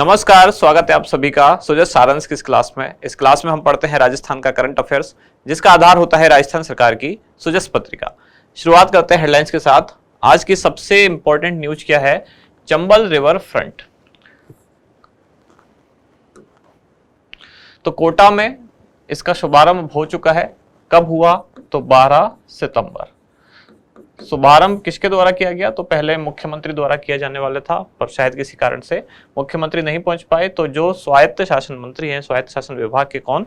नमस्कार, स्वागत है आप सभी का सुजय सारंश की इस क्लास में। इस क्लास में हम पढ़ते हैं राजस्थान का करंट अफेयर्स, जिसका आधार होता है राजस्थान सरकार की सुजस पत्रिका। शुरुआत करते हैं हेडलाइंस के साथ। आज की सबसे इंपॉर्टेंट न्यूज क्या है? Chambal river front. तो कोटा में इसका शुभारंभ हो चुका है। कब हुआ? तो 12 सितंबर। शुभारंभ किसके द्वारा किया गया? तो पहले मुख्यमंत्री द्वारा किया जाने वाला था, पर शायद किसी कारण से मुख्यमंत्री नहीं पहुंच पाए, तो जो स्वायत्त शासन मंत्री हैं, स्वायत्त शासन विभाग के कौन?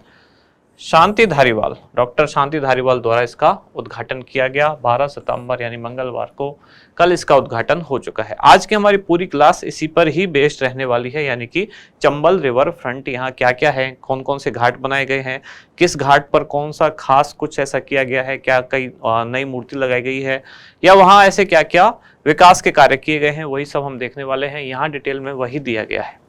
शांति धारीवाल, डॉक्टर शांति धारीवाल द्वारा इसका उद्घाटन किया गया 12 सितंबर यानी मंगलवार को। कल इसका उद्घाटन हो चुका है। आज की हमारी पूरी क्लास इसी पर ही बेस्ड रहने वाली है, यानी कि चंबल रिवर फ्रंट यहाँ क्या क्या है, कौन कौन से घाट बनाए गए हैं, किस घाट पर कौन सा खास कुछ ऐसा किया गया है, क्या कई नई मूर्ति लगाई गई है, या वहाँ ऐसे क्या क्या विकास के कार्य किए गए हैं, वही सब हम देखने वाले हैं। यहाँ डिटेल में वही दिया गया है।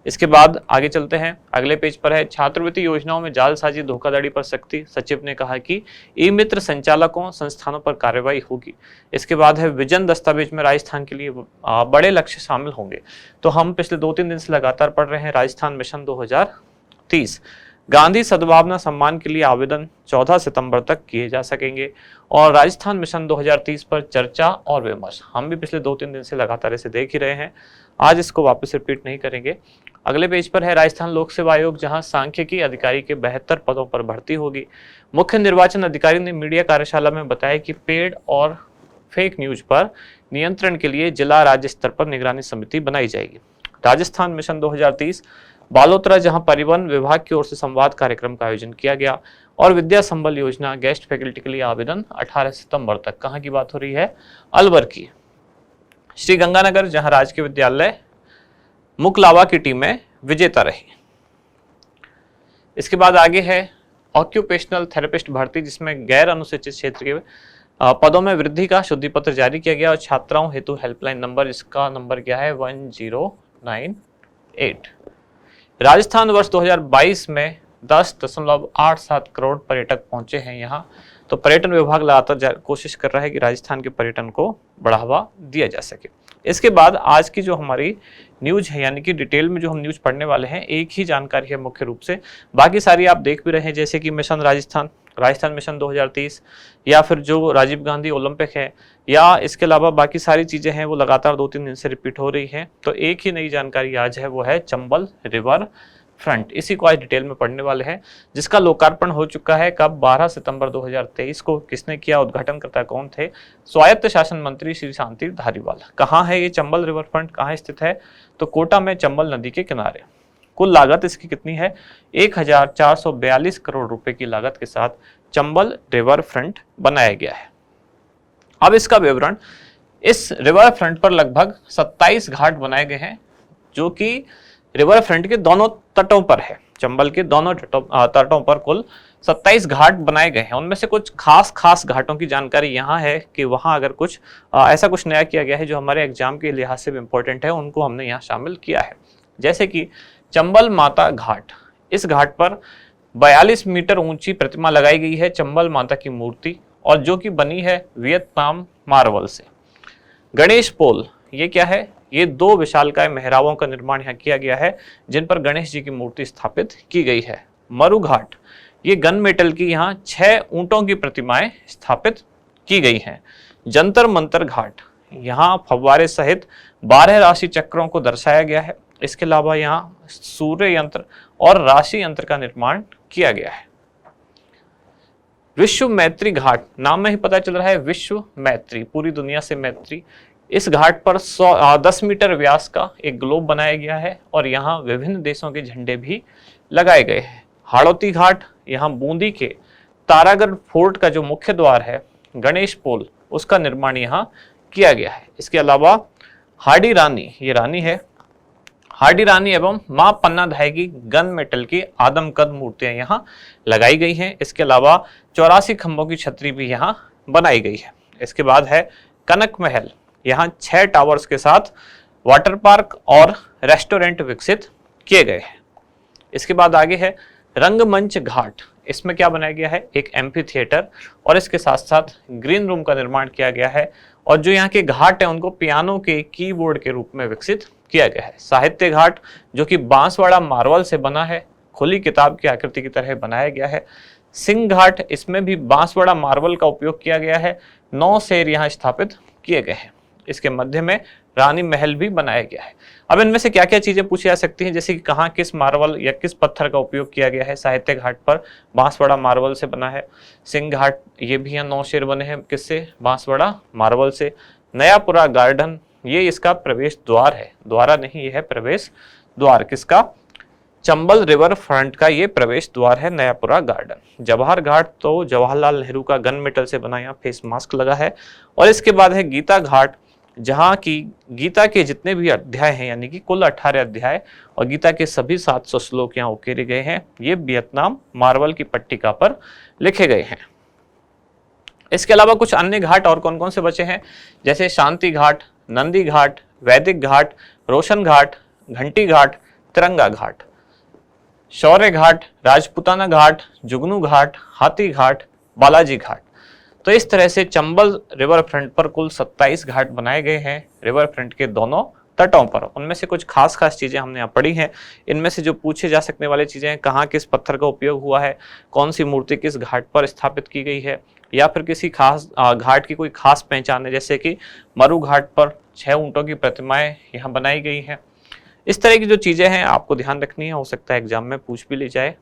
इसके बाद आगे चलते हैं। अगले पेज पर है छात्रवृत्ति योजनाओं में जालसाजी धोखाधड़ी पर सख्ती। सचिव ने कहा कि ई मित्र संचालकों संस्थानों पर कार्रवाई होगी। इसके बाद है विजन दस्तावेज में राजस्थान के लिए बड़े लक्ष्य शामिल होंगे। तो हम पिछले 2-3 दिन से लगातार पढ़ रहे हैं राजस्थान मिशन 2030। गांधी सद्भावना सम्मान के लिए आवेदन 14 सितंबर तक किए जा सकेंगे। और राजस्थान मिशन 2030 पर चर्चा और विमर्श हम भी पिछले 2-3 दिन से लगातार इसे देख ही रहे हैं। आज इसको वापस रिपीट नहीं करेंगे। अगले पेज पर है राजस्थान लोक सेवा आयोग, जहां सांख्यिकी अधिकारी के 72 पदों पर भर्ती होगी। मुख्य निर्वाचन अधिकारी ने मीडिया कार्यशाला में बताया कि पेड और फेक न्यूज पर नियंत्रण के लिए जिला राज्य स्तर पर निगरानी समिति बनाई जाएगी। राजस्थान मिशन 2030 बालोतरा, जहां परिवहन विभाग की ओर से संवाद कार्यक्रम का आयोजन किया गया। और विद्या संबल योजना गेस्ट फैकल्टी के लिए आवेदन 18 सितंबर तक। कहां की बात हो रही है? अलवर की। श्री गंगानगर, जहां राजकीय विद्यालय मुकलावा की टीम में विजेता रही। इसके बाद आगे है ऑक्यूपेशनल थेरेपिस्ट भर्ती, जिसमें गैर अनुसूचित क्षेत्र के पदों में वृद्धि का शुद्धि पत्र जारी किया गया। और छात्राओं हेतु हेल्पलाइन नंबर, इसका नंबर क्या है? 1098। राजस्थान वर्ष 2022 में 10.87 करोड़ पर्यटक पहुंचे हैं यहाँ। तो पर्यटन विभाग लगातार कोशिश कर रहा है कि राजस्थान के पर्यटन को बढ़ावा दिया जा सके। इसके बाद आज की जो हमारी न्यूज है, यानी कि डिटेल में जो हम न्यूज पढ़ने वाले हैं, एक ही जानकारी है मुख्य रूप से। बाकी सारी आप देख भी रहे हैं, जैसे कि मिशन राजस्थान मिशन 2030, या फिर जो राजीव गांधी ओलंपिक है, या इसके अलावा बाकी सारी चीजें हैं वो लगातार 2-3 दिन से रिपीट हो रही हैं। तो एक ही नई जानकारी आज है, वो है चंबल रिवर फ्रंट। इसी को आज डिटेल में पढ़ने वाले हैं, जिसका लोकार्पण हो चुका है। कब? 12 सितंबर 2023 को। किसने किया? उद्घाटनकर्ता कौन थे? स्वायत्त शासन मंत्री श्री शांति धारीवाल। कहाँ है ये चंबल रिवर फ्रंट? कहाँ स्थित है? तो कोटा में, चंबल नदी के किनारे। कुल लागत इसकी कितनी है? 1442 करोड़ रुपए की लागत के साथ चंबल रिवर फ्रंट बनाया गया है। अब इसका विवरण। इस रिवर फ्रंट पर लगभग 27 घाट बनाए गए हैं, जो कि रिवर फ्रंट के दोनों तटों पर है। चंबल के दोनों तटों पर कुल 27 घाट बनाए गए हैं। उनमें से कुछ खास घाटों की जानकारी यहाँ है कि वहाँ अगर कुछ ऐसा कुछ नया किया गया है जो हमारे एग्जाम के लिहाज से भी इम्पोर्टेंट है, उनको हमने यहाँ शामिल किया है। जैसे कि चंबल माता घाट। इस घाट पर 42 मीटर ऊंची प्रतिमा लगाई गई है, चंबल माता की मूर्ति, और जो कि बनी है वियतनाम मार्बल से। गणेश पोल, ये क्या है? ये 2 विशालकाय मेहराबों का निर्माण यहाँ किया गया है, जिन पर गणेश जी की मूर्ति स्थापित की गई है। मरु घाट, ये गन मेटल की यहाँ 6 ऊंटों की प्रतिमाएं स्थापित की गई हैं। जंतर मंतर घाट, यहाँ फव्वारे सहित 12 राशि चक्रों को दर्शाया गया है। इसके अलावा यहाँ सूर्य यंत्र और राशि यंत्र का निर्माण किया गया है। विश्व मैत्री घाट, नाम में ही पता चल रहा है विश्व मैत्री, पूरी दुनिया से मैत्री। इस घाट पर 10 मीटर व्यास का एक ग्लोब बनाया गया है, और यहाँ विभिन्न देशों के झंडे भी लगाए गए हैं। हाड़ौती घाट, यहाँ बूंदी के तारागढ़ फोर्ट का जो मुख्य द्वार है, गणेश पोल, उसका निर्माण यहाँ किया गया है। इसके अलावा हाडी रानी, ये रानी है, हाडी रानी एवं मां पन्नाधाय की गन मेटल की आदमकद मूर्तियां यहाँ लगाई गई हैं। इसके अलावा 84 खंभों की छतरी भी यहाँ बनाई गई है। इसके बाद है कनक महल, यहाँ 6 टावर्स के साथ वाटर पार्क और रेस्टोरेंट विकसित किए गए हैं। इसके बाद आगे है रंगमंच घाट। इसमें क्या बनाया गया है? एक एम्फी थिएटर, और इसके साथ साथ ग्रीन रूम का निर्माण किया गया है। और जो यहाँ के घाट है, उनको पियानो के कीबोर्ड के रूप में विकसित किया गया है। साहित्य घाट जो कि बांसवाड़ा मार्बल से बना है, खुली किताब की आकृति की तरह बनाया गया है। सिंह घाट, इसमें भी बांसवाड़ा मार्बल का उपयोग किया गया है। 9 शेर यहाँ स्थापित किए गए हैं। इसके मध्य में रानी महल भी बनाया गया है। अब इनमें से क्या क्या चीजें पूछी जा सकती हैं, जैसे कि कहाँ किस मार्बल या किस पत्थर का उपयोग किया गया है। साहित्य घाट पर बांसवाड़ा मार्बल से बना है। सिंह घाट ये भी यहाँ 9 शेर बने हैं, किससे? बांसवाड़ा मार्बल से। नयापुरा गार्डन, ये इसका प्रवेश द्वार है, द्वारा नहीं, ये है प्रवेश द्वार। किसका? चंबल रिवर फ्रंट का ये प्रवेश द्वार है, नयापुरा गार्डन। जवाहर घाट तो जवाहरलाल नेहरू का गन मेटल से बना यहाँ फेस मास्क लगा है। और इसके बाद है गीता घाट, जहाँ की गीता के जितने भी अध्याय हैं, यानी कि कुल 18 अध्याय और गीता के सभी 700 श्लोक यहाँ उकेरे गए हैं। ये वियतनाम मार्बल की पट्टिका पर लिखे गए हैं। इसके अलावा कुछ अन्य घाट और कौन कौन से बचे हैं, जैसे शांति घाट, नंदी घाट, वैदिक घाट, रोशन घाट, घंटी घाट, तिरंगा घाट, शौर्य घाट, राजपुताना घाट, जुगनू घाट, हाथी घाट, बालाजी घाट। तो इस तरह से चंबल रिवर फ्रंट पर कुल 27 घाट बनाए गए हैं, रिवर फ्रंट के दोनों तटों पर। उनमें से कुछ खास चीजें हमने यहाँ पढ़ी हैं। इनमें से जो पूछे जा सकने वाली चीजें हैं, कहाँ किस पत्थर का उपयोग हुआ है, कौन सी मूर्ति किस घाट पर स्थापित की गई है, या फिर किसी खास घाट की कोई खास पहचान है, जैसे कि मरु घाट पर 6 ऊंटों की प्रतिमाएं यहाँ बनाई गई हैं। इस तरह की जो चीजें हैं आपको ध्यान रखनी है, हो सकता है एग्जाम में पूछ भी ली जाए।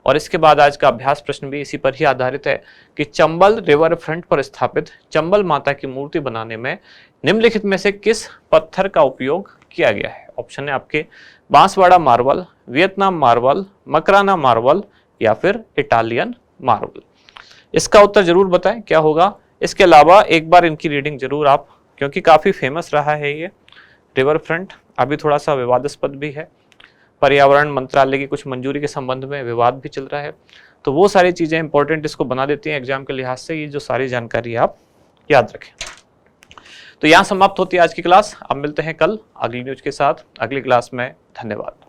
और इसके बाद आज का अभ्यास प्रश्न भी इसी पर ही आधारित है कि चंबल रिवर फ्रंट पर स्थापित चंबल माता की मूर्ति बनाने में निम्नलिखित में से किस पत्थर का उपयोग किया गया है। ऑप्शन है आपके Banswara marble, Vietnam marble, Makrana marble या फिर इटालियन मार्बल। इसका उत्तर जरूर बताएं क्या होगा। इसके अलावा एक बार इनकी रीडिंग जरूर आप, क्योंकि काफी फेमस रहा है ये रिवर फ्रंट, अभी थोड़ा सा विवादास्पद भी है, पर्यावरण मंत्रालय की कुछ मंजूरी के संबंध में विवाद भी चल रहा है। तो वो सारी चीजें इंपॉर्टेंट इसको बना देती हैं एग्जाम के लिहाज से। ये जो सारी जानकारी आप याद रखें। तो यहाँ समाप्त होती है आज की क्लास। अब मिलते हैं कल अगली न्यूज के साथ अगली क्लास में। धन्यवाद।